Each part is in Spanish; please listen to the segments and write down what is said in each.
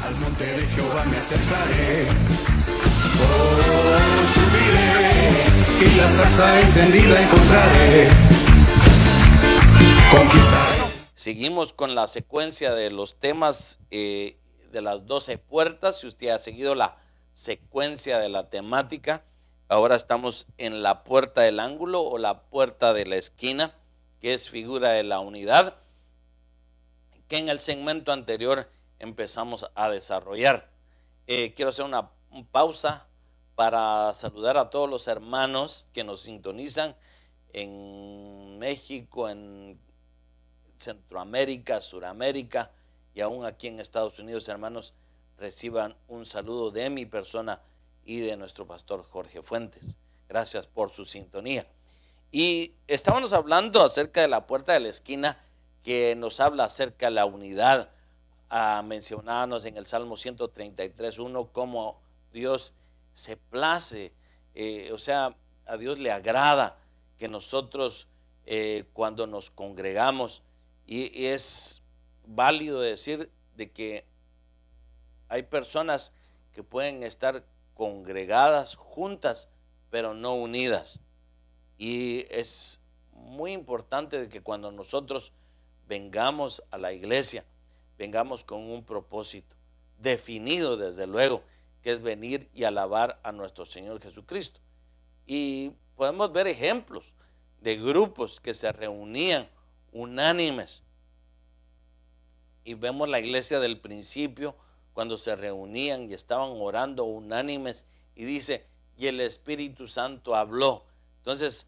Al monte de Jehová me acercaré, oh, subiré, y la zarza encendida encontraré, conquistaré. Seguimos con la secuencia de los temas de las 12 puertas. Si usted ha seguido la secuencia de la temática, ahora estamos en la puerta del ángulo o la puerta de la esquina, que es figura de la unidad, que en el segmento anterior empezamos a desarrollar. Quiero hacer una pausa para saludar a todos los hermanos que nos sintonizan en México, en Centroamérica, Suramérica y aún aquí en Estados Unidos. Hermanos, reciban un saludo de mi persona y de nuestro pastor Jorge Fuentes. Gracias por su sintonía. Y estábamos hablando acerca de la puerta de la esquina, que nos habla acerca de la unidad. Mencionábamos en el Salmo 133:1 cómo Dios se place, o sea, a Dios le agrada que nosotros cuando nos congregamos, y es válido decir de que hay personas que pueden estar congregadas juntas pero no unidas, y es muy importante de que cuando nosotros vengamos a la iglesia, vengamos con un propósito definido, desde luego, que es venir y alabar a nuestro Señor Jesucristo. Y podemos ver ejemplos de grupos que se reunían unánimes, y vemos la iglesia del principio cuando se reunían y estaban orando unánimes, y dice, y el Espíritu Santo habló. Entonces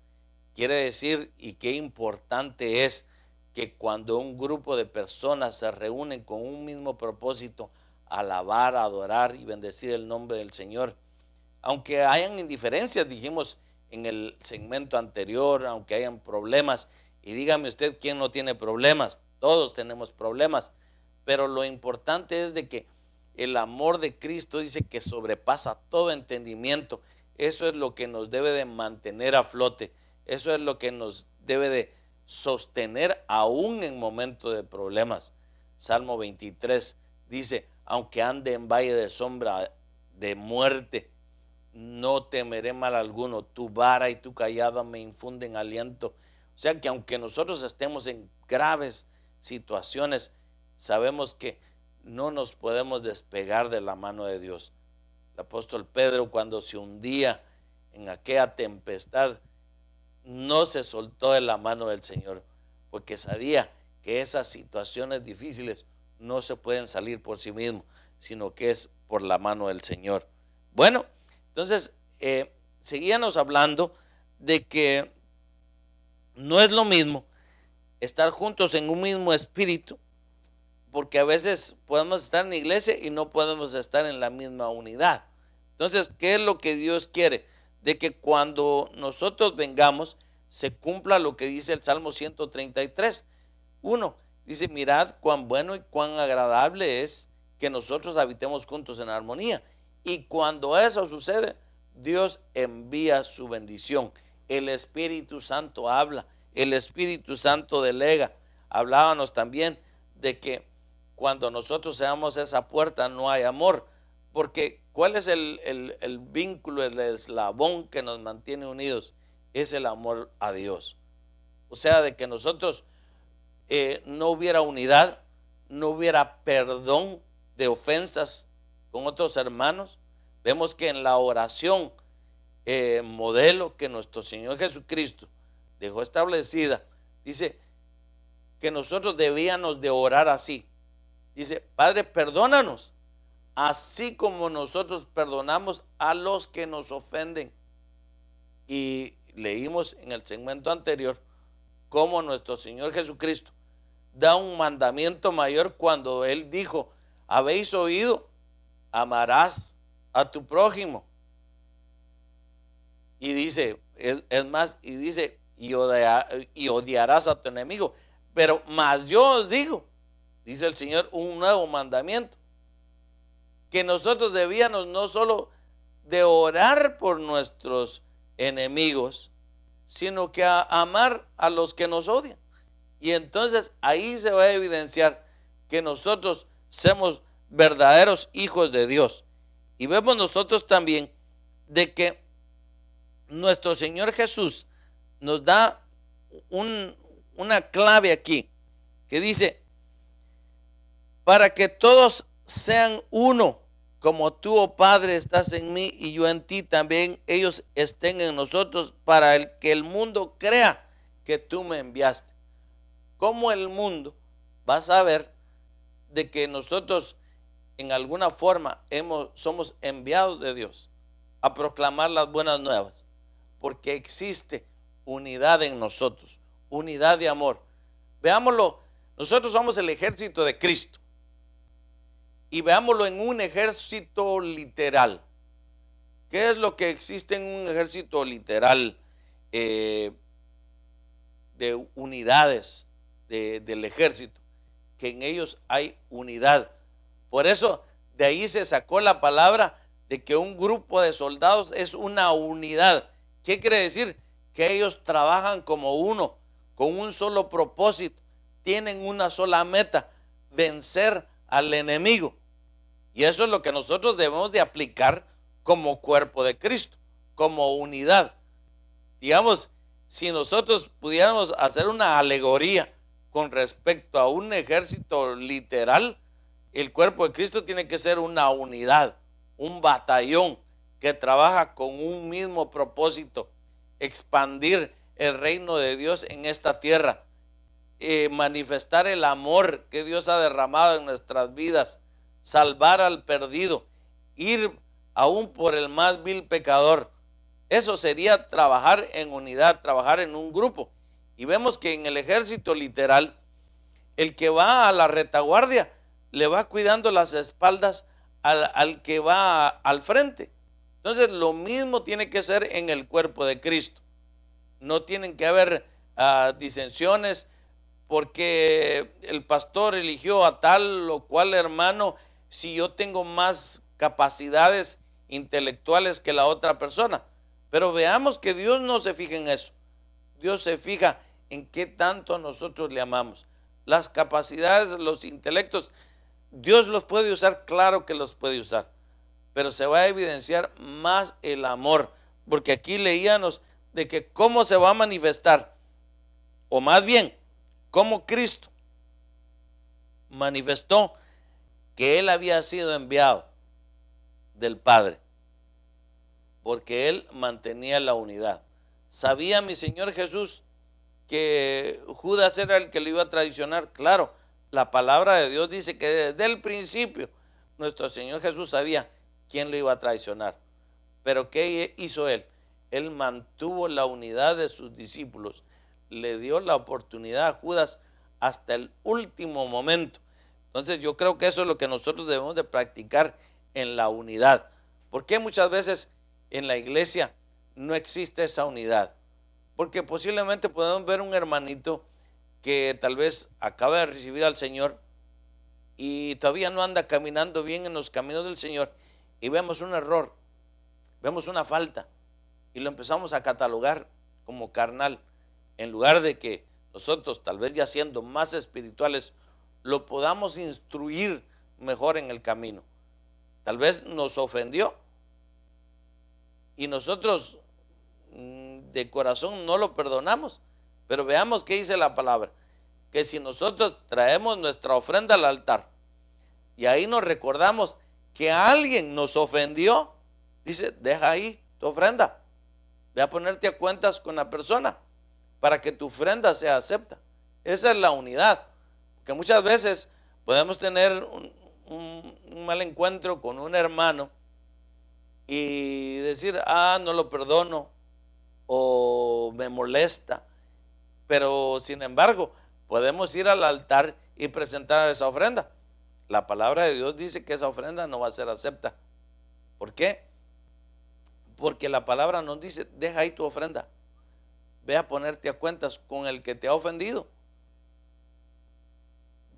quiere decir, y qué importante es que cuando un grupo de personas se reúnen con un mismo propósito, alabar, adorar y bendecir el nombre del Señor, aunque hayan indiferencias, dijimos en el segmento anterior, aunque hayan problemas, y dígame usted quién no tiene problemas, todos tenemos problemas, pero lo importante es de que el amor de Cristo dice que sobrepasa todo entendimiento. Eso es lo que nos debe de mantener a flote, eso es lo que nos debe de sostener aún en momentos de problemas. Salmo 23 dice, aunque ande en valle de sombra de muerte, no temeré mal alguno, tu vara y tu cayado me infunden aliento. O sea que aunque nosotros estemos en graves situaciones, sabemos que no nos podemos despegar de la mano de Dios. El apóstol Pedro, cuando se hundía en aquella tempestad, no se soltó de la mano del Señor, porque sabía que esas situaciones difíciles no se pueden salir por sí mismos, sino que es por la mano del Señor. Bueno, entonces seguíamos hablando de que no es lo mismo estar juntos en un mismo espíritu, porque a veces podemos estar en la iglesia y no podemos estar en la misma unidad. Entonces, ¿qué es lo que Dios quiere? De que cuando nosotros vengamos se cumpla lo que dice el Salmo 133:1. Dice, mirad cuán bueno y cuán agradable es que nosotros habitemos juntos en armonía. Y cuando eso sucede, Dios envía su bendición. El Espíritu Santo habla, el Espíritu Santo delega. Hablábamos también de que cuando nosotros seamos esa puerta no hay amor, porque ¿cuál es el vínculo, el eslabón que nos mantiene unidos? Es el amor a Dios. O sea, de que nosotros no hubiera unidad, no hubiera perdón de ofensas con otros hermanos. Vemos que en la oración modelo que nuestro Señor Jesucristo dejó establecida, dice que nosotros debíamos de orar así. Dice, Padre, perdónanos, así como nosotros perdonamos a los que nos ofenden. Y leímos en el segmento anterior cómo nuestro Señor Jesucristo da un mandamiento mayor cuando Él dijo, habéis oído, amarás a tu prójimo. Y dice, es más, y dice, y odiarás a tu enemigo. Pero más yo os digo, dice el Señor, un nuevo mandamiento, que nosotros debíamos no solo de orar por nuestros enemigos, sino que a amar a los que nos odian. Y entonces ahí se va a evidenciar que nosotros somos verdaderos hijos de Dios. Y vemos nosotros también de que nuestro Señor Jesús nos da una clave aquí, que dice, para que todos sean uno, como tú, oh Padre, estás en mí y yo en ti, también ellos estén en nosotros, para que el mundo crea que tú me enviaste. ¿Cómo el mundo va a saber de que nosotros en alguna forma somos enviados de Dios a proclamar las buenas nuevas? Porque existe unidad en nosotros, unidad de amor. Veámoslo, nosotros somos el ejército de Cristo. Y veámoslo en un ejército literal. ¿Qué es lo que existe en un ejército literal de unidades del ejército? Que en ellos hay unidad. Por eso de ahí se sacó la palabra de que un grupo de soldados es una unidad. ¿Qué quiere decir? Que ellos trabajan como uno, con un solo propósito, tienen una sola meta, vencer al enemigo. Y eso es lo que nosotros debemos de aplicar como cuerpo de Cristo, como unidad. Digamos, si nosotros pudiéramos hacer una alegoría con respecto a un ejército literal, el cuerpo de Cristo tiene que ser una unidad, un batallón que trabaja con un mismo propósito, expandir el reino de Dios en esta tierra, manifestar el amor que Dios ha derramado en nuestras vidas, salvar al perdido, ir aún por el más vil pecador. Eso sería trabajar en unidad, trabajar en un grupo. Y vemos que en el ejército literal, el que va a la retaguardia le va cuidando las espaldas al que va al frente. Entonces lo mismo tiene que ser en el cuerpo de Cristo. No tienen que haber disensiones porque el pastor eligió a tal o cual hermano si yo tengo más capacidades intelectuales que la otra persona. Pero veamos que Dios no se fija en eso. Dios se fija en qué tanto nosotros le amamos. Las capacidades, los intelectos, Dios los puede usar, claro que los puede usar, pero se va a evidenciar más el amor, porque aquí leíamos de que cómo se va a manifestar, o más bien, cómo Cristo manifestó que Él había sido enviado del Padre, porque Él mantenía la unidad. ¿Sabía mi Señor Jesús que Judas era el que lo iba a traicionar? Claro, la palabra de Dios dice que desde el principio nuestro Señor Jesús sabía quién lo iba a traicionar. Pero ¿qué hizo Él? Él mantuvo la unidad de sus discípulos, le dio la oportunidad a Judas hasta el último momento. Entonces yo creo que eso es lo que nosotros debemos de practicar en la unidad. ¿Por qué muchas veces en la iglesia no existe esa unidad? Porque posiblemente podemos ver un hermanito que tal vez acaba de recibir al Señor y todavía no anda caminando bien en los caminos del Señor, y vemos un error, vemos una falta y lo empezamos a catalogar como carnal, en lugar de que nosotros, tal vez ya siendo más espirituales, lo podamos instruir mejor en el camino. Tal vez nos ofendió y nosotros de corazón no lo perdonamos, pero veamos qué dice la palabra, que si nosotros traemos nuestra ofrenda al altar y ahí nos recordamos que alguien nos ofendió, dice, deja ahí tu ofrenda, ve a ponerte a cuentas con la persona para que tu ofrenda sea acepta. Esa es la unidad, que muchas veces podemos tener un mal encuentro con un hermano y decir, no lo perdono o me molesta, pero sin embargo podemos ir al altar y presentar esa ofrenda. La palabra de Dios dice que esa ofrenda no va a ser acepta. ¿Por qué? Porque la palabra nos dice, deja ahí tu ofrenda, ve a ponerte a cuentas con el que te ha ofendido.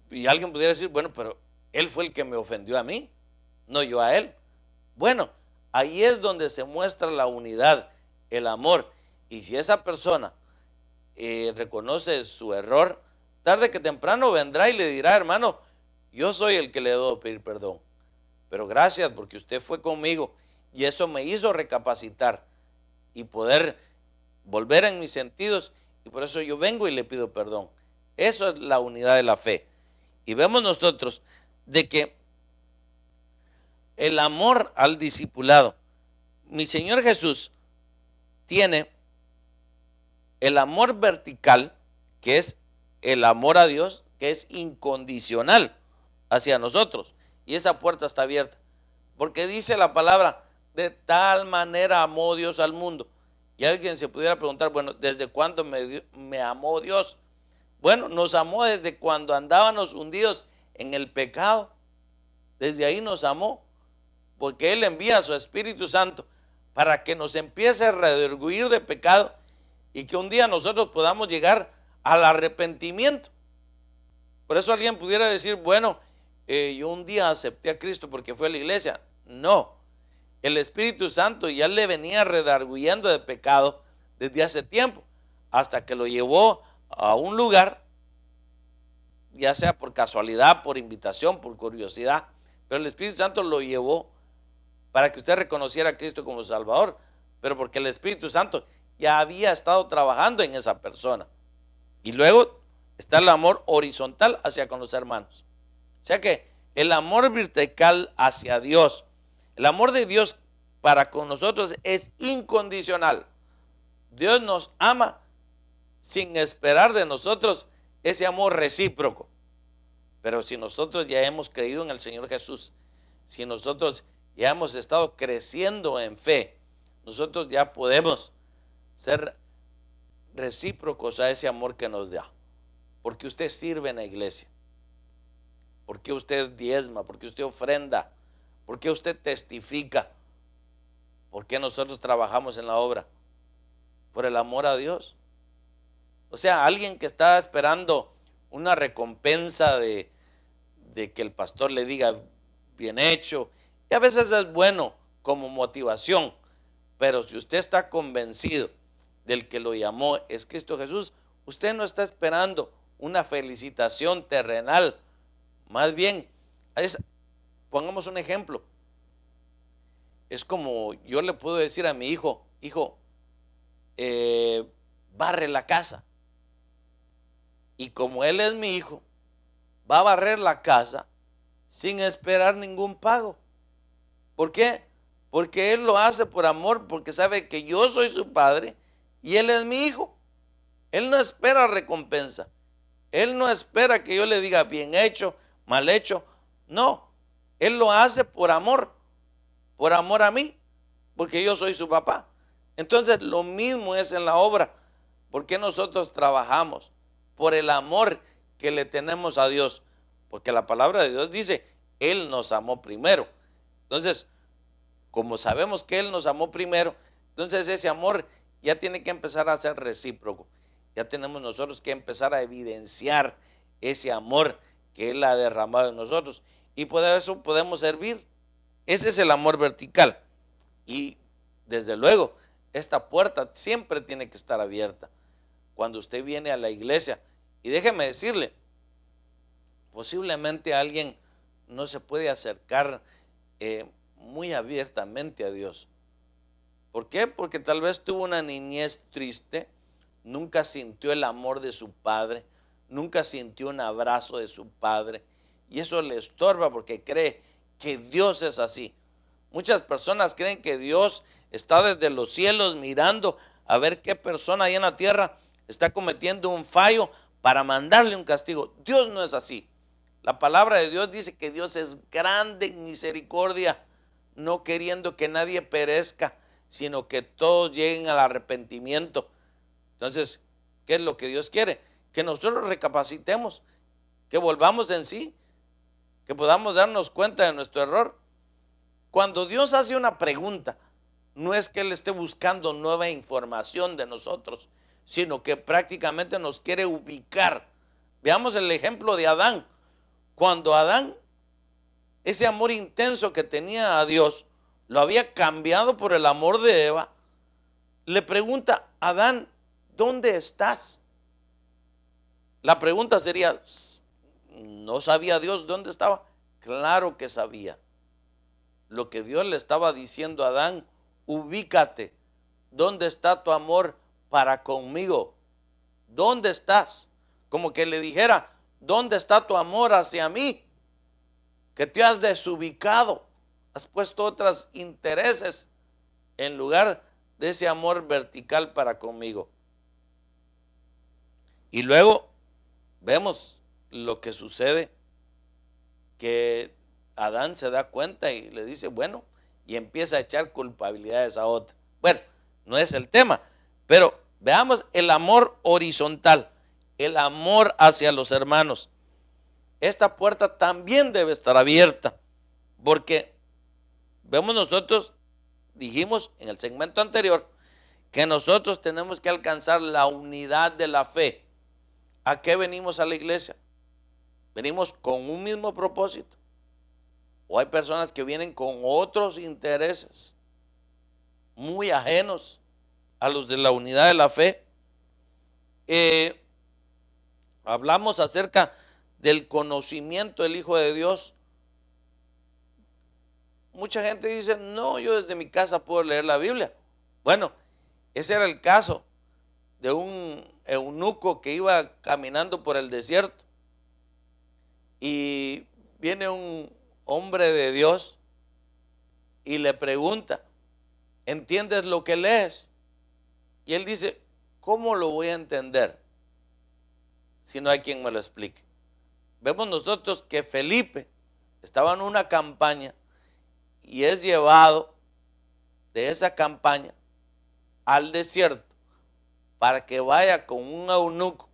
Y alguien pudiera decir, bueno, pero él fue el que me ofendió a mí, no yo a él. Bueno, ahí es donde se muestra la unidad, el amor. Y si esa persona reconoce su error, tarde que temprano vendrá y le dirá, hermano, yo soy el que le debo pedir perdón. Pero gracias porque usted fue conmigo y eso me hizo recapacitar y poder volver en mis sentidos, y por eso yo vengo y le pido perdón. Eso es la unidad de la fe. Y vemos nosotros de que el amor al discipulado, mi Señor Jesús tiene el amor vertical, que es el amor a Dios, que es incondicional hacia nosotros. Y esa puerta está abierta. Porque dice la palabra, de tal manera amó Dios al mundo. Y alguien se pudiera preguntar, bueno, ¿desde cuándo me amó Dios? Bueno, nos amó desde cuando andábamos hundidos en el pecado. Desde ahí nos amó. Porque Él envía a su Espíritu Santo para que nos empiece a redarguir de pecado y que un día nosotros podamos llegar al arrepentimiento. Por eso alguien pudiera decir, bueno, yo un día acepté a Cristo porque fue a la iglesia. No, el Espíritu Santo ya le venía redarguyendo de pecado desde hace tiempo, hasta que lo llevó a un lugar, ya sea por casualidad, por invitación, por curiosidad, pero el Espíritu Santo lo llevó para que usted reconociera a Cristo como Salvador, pero porque el Espíritu Santo ya había estado trabajando en esa persona. Y luego está el amor horizontal hacia con los hermanos. O sea que el amor vertical hacia Dios, el amor de Dios para con nosotros es incondicional. Dios nos ama sin esperar de nosotros ese amor recíproco. Pero si nosotros ya hemos creído en el Señor Jesús, si nosotros ya hemos estado creciendo en fe, nosotros ya podemos ser recíprocos a ese amor que nos da. Porque usted sirve en la iglesia, porque usted diezma, porque usted ofrenda, porque usted testifica, porque nosotros trabajamos en la obra, por el amor a Dios. O sea, alguien que está esperando una recompensa de que el pastor le diga bien hecho, y a veces es bueno como motivación, pero si usted está convencido del que lo llamó es Cristo Jesús, usted no está esperando una felicitación terrenal. Más bien, pongamos un ejemplo. Es como yo le puedo decir a mi hijo, barre la casa. Y como él es mi hijo, va a barrer la casa sin esperar ningún pago. ¿Por qué? Porque él lo hace por amor, porque sabe que yo soy su padre y él es mi hijo. Él no espera recompensa. Él no espera que yo le diga bien hecho, mal hecho. No, él lo hace por amor a mí, porque yo soy su papá. Entonces lo mismo es en la obra. ¿Por qué nosotros trabajamos? Por el amor que le tenemos a Dios. Porque la palabra de Dios dice, Él nos amó primero. Entonces, como sabemos que Él nos amó primero, entonces ese amor ya tiene que empezar a ser recíproco. Ya tenemos nosotros que empezar a evidenciar ese amor que Él ha derramado en nosotros. Y por eso podemos servir. Ese es el amor vertical. Y desde luego, esta puerta siempre tiene que estar abierta. Cuando usted viene a la iglesia, y déjeme decirle, posiblemente alguien no se puede acercar muy abiertamente a Dios. ¿Por qué? Porque tal vez tuvo una niñez triste, nunca sintió el amor de su padre, nunca sintió un abrazo de su padre, y eso le estorba porque cree que Dios es así. Muchas personas creen que Dios está desde los cielos mirando a ver qué persona ahí en la tierra está cometiendo un fallo para mandarle un castigo. Dios no es así. La palabra de Dios dice que Dios es grande en misericordia, no queriendo que nadie perezca, sino que todos lleguen al arrepentimiento. Entonces, ¿qué es lo que Dios quiere? Que nosotros recapacitemos, que volvamos en sí, que podamos darnos cuenta de nuestro error. Cuando Dios hace una pregunta, no es que Él esté buscando nueva información de nosotros, sino que prácticamente nos quiere ubicar. Veamos el ejemplo de Adán. Cuando Adán, ese amor intenso que tenía a Dios, lo había cambiado por el amor de Eva, le pregunta, Adán, ¿dónde estás? La pregunta sería, ¿No sabía Dios dónde estaba? Claro que sabía. Lo que Dios le estaba diciendo a Adán: ubícate, ¿dónde está tu amor para conmigo? ¿Dónde estás? Como que le dijera: ¿dónde está tu amor hacia mí? Que te has desubicado, has puesto otros intereses en lugar de ese amor vertical para conmigo. Y luego vemos lo que sucede, que Adán se da cuenta y le dice, bueno, y empieza a echar culpabilidades a otra. Bueno, no es el tema, pero veamos el amor horizontal, el amor hacia los hermanos. Esta puerta también debe estar abierta, porque vemos nosotros, dijimos en el segmento anterior, que nosotros tenemos que alcanzar la unidad de la fe. ¿A qué venimos a la iglesia? ¿Venimos con un mismo propósito? ¿O hay personas que vienen con otros intereses muy ajenos a los de la unidad de la fe? Hablamos acerca del conocimiento del Hijo de Dios. Mucha gente dice, no, yo desde mi casa puedo leer la Biblia. Bueno, ese era el caso de un eunuco que iba caminando por el desierto y viene un hombre de Dios y le pregunta, ¿entiendes lo que lees? Y él dice, ¿cómo lo voy a entender si no hay quien me lo explique? Vemos nosotros que Felipe estaba en una campaña y es llevado de esa campaña al desierto para que vaya con un eunuco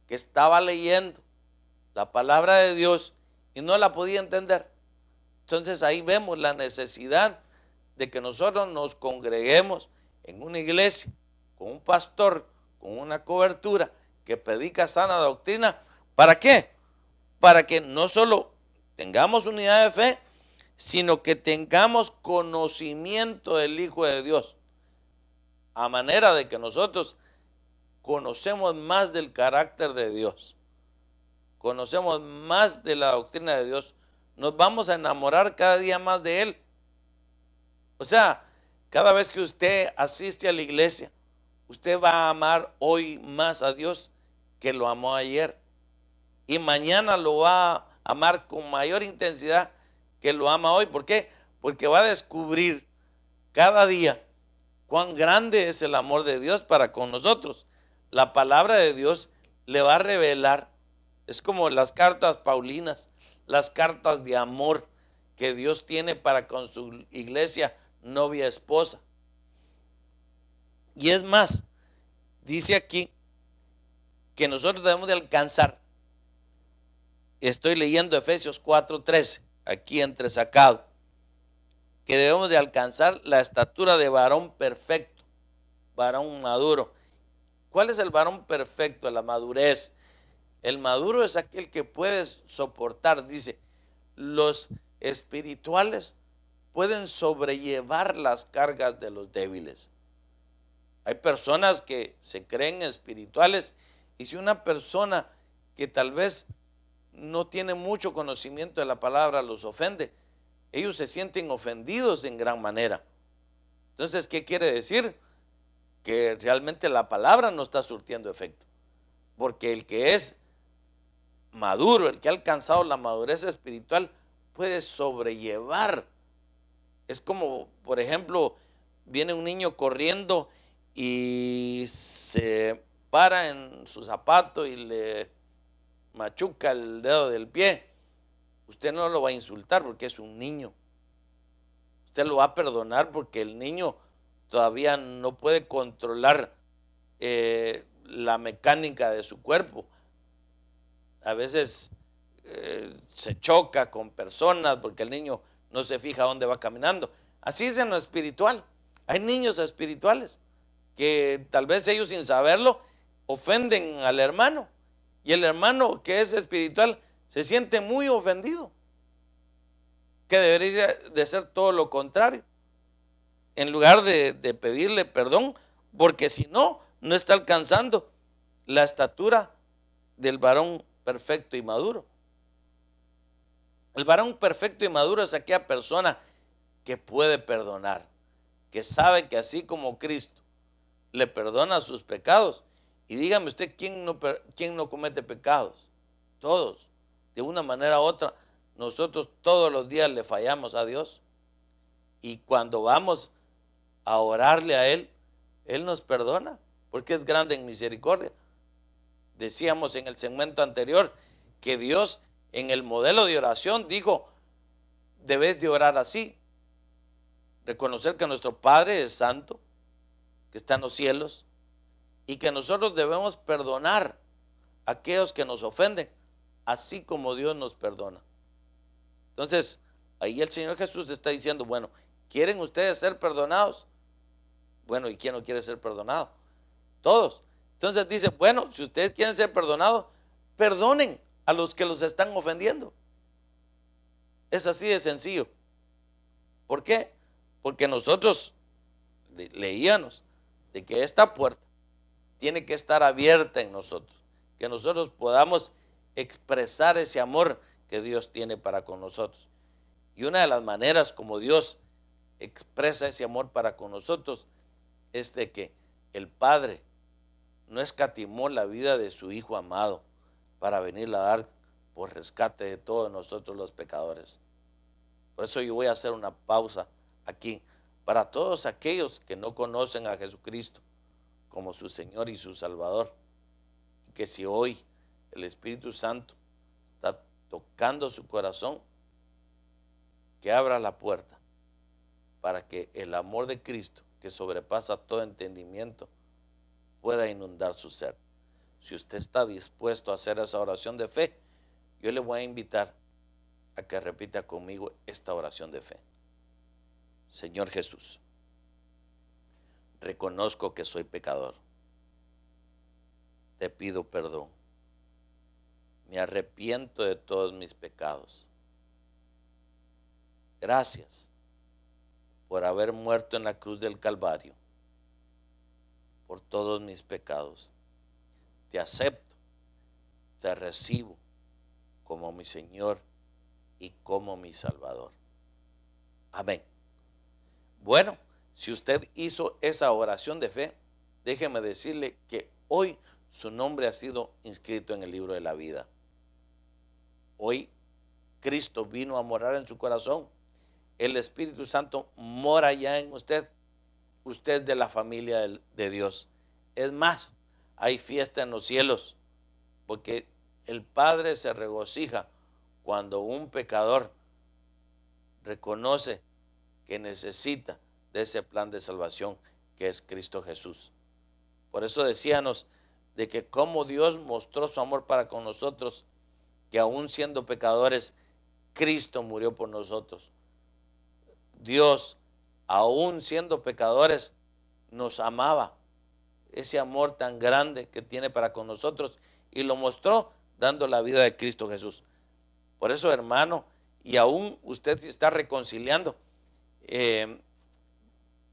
que estaba leyendo la palabra de Dios y no la podía entender. Entonces ahí vemos la necesidad de que nosotros nos congreguemos en una iglesia con un pastor, con una cobertura que predica sana doctrina. ¿Para qué? Para que no solo tengamos unidad de fe, sino que tengamos conocimiento del Hijo de Dios, a manera de que nosotros conocemos más del carácter de Dios, conocemos más de la doctrina de Dios, nos vamos a enamorar cada día más de Él. O sea, cada vez que usted asiste a la iglesia, usted va a amar hoy más a Dios que lo amó ayer, y mañana lo va a amar con mayor intensidad que lo ama hoy. ¿Por qué? Porque va a descubrir cada día cuán grande es el amor de Dios para con nosotros. La palabra de Dios le va a revelar, es como las cartas paulinas, las cartas de amor que Dios tiene para con su iglesia, novia, esposa. Y es más, dice aquí que nosotros debemos de alcanzar, estoy leyendo Efesios 4:13, aquí entresacado, que debemos de alcanzar la estatura de varón perfecto, varón maduro. ¿Cuál es el varón perfecto? La madurez. El maduro es aquel que puede soportar, dice, los espirituales pueden sobrellevar las cargas de los débiles. Hay personas que se creen espirituales, y si una persona que tal vez no tiene mucho conocimiento de la palabra los ofende, ellos se sienten ofendidos en gran manera. Entonces, ¿qué quiere decir? Que realmente la palabra no está surtiendo efecto, porque el que es maduro, el que ha alcanzado la madurez espiritual, puede sobrellevar. Es como, por ejemplo, viene un niño corriendo y se para en su zapato y le machuca el dedo del pie. Usted no lo va a insultar porque es un niño. Usted lo va a perdonar porque el niño todavía no puede controlar la mecánica de su cuerpo. A veces se choca con personas porque el niño no se fija dónde va caminando. Así es en lo espiritual. Hay niños espirituales que tal vez ellos sin saberlo ofenden al hermano, y el hermano que es espiritual se siente muy ofendido, que debería de ser todo lo contrario, en lugar de pedirle perdón, porque si no, no está alcanzando la estatura del varón perfecto y maduro. El varón perfecto y maduro es aquella persona que puede perdonar, que sabe que así como Cristo le perdona sus pecados. Y dígame usted, ¿quién no comete pecados? Todos. De una manera u otra, nosotros todos los días le fallamos a Dios. Y cuando vamos a orarle a Él, Él nos perdona, porque es grande en misericordia. Decíamos en el segmento anterior que Dios en el modelo de oración dijo, debes de orar así. Reconocer que nuestro Padre es santo, que está en los cielos, y que nosotros debemos perdonar a aquellos que nos ofenden, así como Dios nos perdona. Entonces, ahí el Señor Jesús está diciendo, bueno, ¿quieren ustedes ser perdonados? Bueno, ¿y quién no quiere ser perdonado? Todos. Entonces dice, bueno, si ustedes quieren ser perdonados, perdonen a los que los están ofendiendo. Es así de sencillo. ¿Por qué? Porque nosotros leíamos de que esta puerta tiene que estar abierta en nosotros, que nosotros podamos expresar ese amor que Dios tiene para con nosotros. Y una de las maneras como Dios expresa ese amor para con nosotros es de que el Padre no escatimó la vida de su Hijo amado para venirla a dar por rescate de todos nosotros los pecadores. Por eso yo voy a hacer una pausa aquí para todos aquellos que no conocen a Jesucristo como su Señor y su Salvador. Que si hoy el Espíritu Santo está tocando su corazón, que abra la puerta para que el amor de Cristo, que sobrepasa todo entendimiento, pueda inundar su ser. Si usted está dispuesto a hacer esa oración de fe, yo le voy a invitar a que repita conmigo esta oración de fe. Señor Jesús, reconozco que soy pecador. Te pido perdón. Me arrepiento de todos mis pecados. Gracias por haber muerto en la cruz del Calvario por todos mis pecados. Te acepto, te recibo como mi Señor y como mi Salvador. Amén. Bueno, si usted hizo esa oración de fe, déjeme decirle que hoy su nombre ha sido inscrito en el libro de la vida. Hoy Cristo vino a morar en su corazón. El Espíritu Santo mora ya en usted. Usted es de la familia de Dios. Es más, hay fiesta en los cielos, porque el Padre se regocija cuando un pecador reconoce que necesita de ese plan de salvación que es Cristo Jesús. Por eso decíamos de que como Dios mostró su amor para con nosotros, que aún siendo pecadores, Cristo murió por nosotros. Dios, aún siendo pecadores, nos amaba. Ese amor tan grande que tiene para con nosotros, y lo mostró dando la vida de Cristo Jesús. Por eso, hermano, y aún usted se está reconciliando,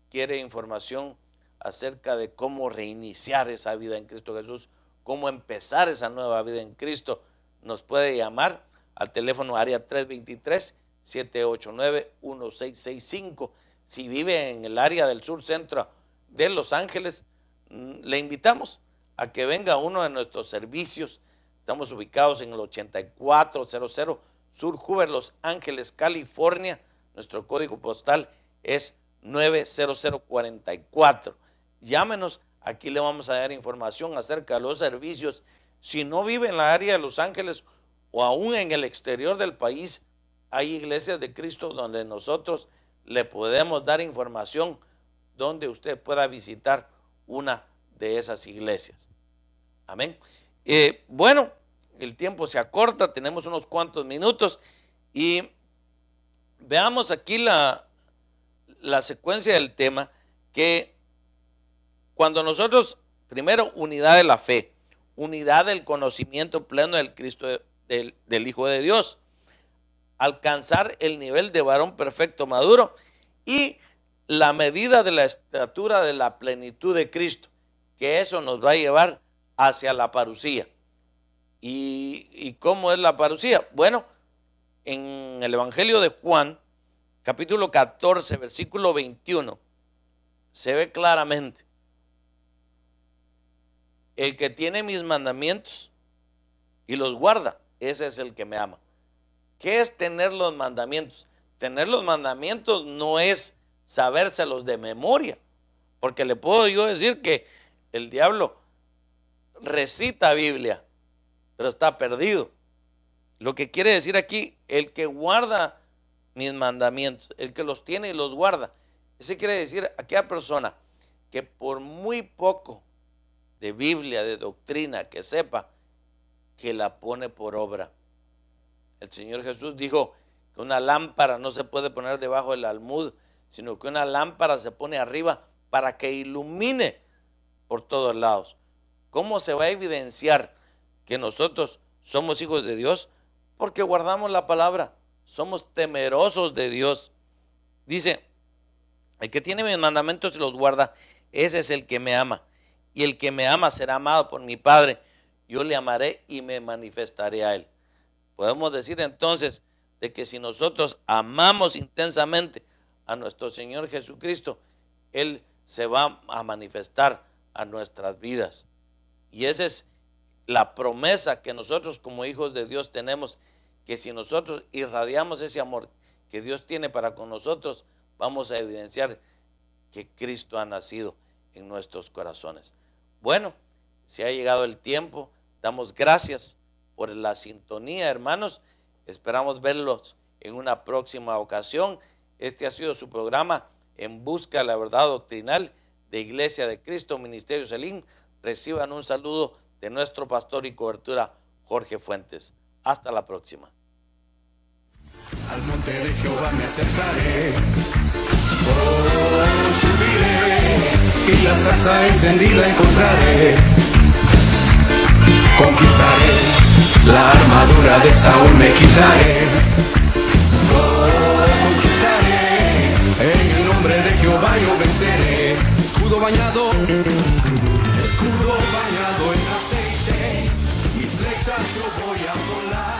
quiere información acerca de cómo reiniciar esa vida en Cristo Jesús, cómo empezar esa nueva vida en Cristo, nos puede llamar al teléfono área 323-789-1665. Si vive en el área del sur centro de Los Ángeles, le invitamos a que venga a uno de nuestros servicios. Estamos ubicados en el 8400 Sur Hoover, Los Ángeles, California. Nuestro código postal es 90044. Llámenos, aquí le vamos a dar información acerca de los servicios. Si no vive en la área de Los Ángeles o aún en el exterior del país, hay iglesias de Cristo donde nosotros le podemos dar información donde usted pueda visitar una de esas iglesias. Amén. Bueno, el tiempo se acorta, tenemos unos cuantos minutos y veamos aquí la secuencia del tema, que cuando nosotros, primero, unidad de la fe, unidad del conocimiento pleno del Cristo, del Hijo de Dios, alcanzar el nivel de varón perfecto maduro y la medida de la estatura de la plenitud de Cristo, que eso nos va a llevar hacia la parucía. ¿Y cómo es la parucía? Bueno, en el Evangelio de Juan, capítulo 14, versículo 21, se ve claramente: el que tiene mis mandamientos y los guarda, ese es el que me ama. ¿Qué es tener los mandamientos? Tener los mandamientos no es sabérselos de memoria, porque le puedo yo decir que el diablo recita Biblia, pero está perdido. Lo que quiere decir aquí, el que guarda mis mandamientos, el que los tiene y los guarda, ese quiere decir aquella persona que por muy poco de Biblia, de doctrina que sepa, que la pone por obra. El Señor Jesús dijo que una lámpara no se puede poner debajo del almud, sino que una lámpara se pone arriba para que ilumine por todos lados. ¿Cómo se va a evidenciar que nosotros somos hijos de Dios? Porque guardamos la palabra, somos temerosos de Dios. Dice: el que tiene mis mandamientos y los guarda, ese es el que me ama. Y el que me ama será amado por mi Padre. Yo le amaré y me manifestaré a él. Podemos decir entonces de que si nosotros amamos intensamente a nuestro Señor Jesucristo, Él se va a manifestar a nuestras vidas. Y esa es la promesa que nosotros como hijos de Dios tenemos, que si nosotros irradiamos ese amor que Dios tiene para con nosotros, vamos a evidenciar que Cristo ha nacido en nuestros corazones. Bueno, si ha llegado el tiempo, damos gracias por la sintonía, hermanos. Esperamos verlos en una próxima ocasión. Este ha sido su programa En Busca de la Verdad Doctrinal de Iglesia de Cristo, Ministerio Selim. Reciban un saludo de nuestro pastor y cobertura, Jorge Fuentes. Hasta la próxima. Al monte de Jehová me acercaré, subiré, y la zarza encendida encontraré. Conquistaré, la armadura de Saúl me quitaré. Conquistaré, en el nombre de Jehová yo venceré. Escudo bañado en aceite, mis flechas yo voy a volar.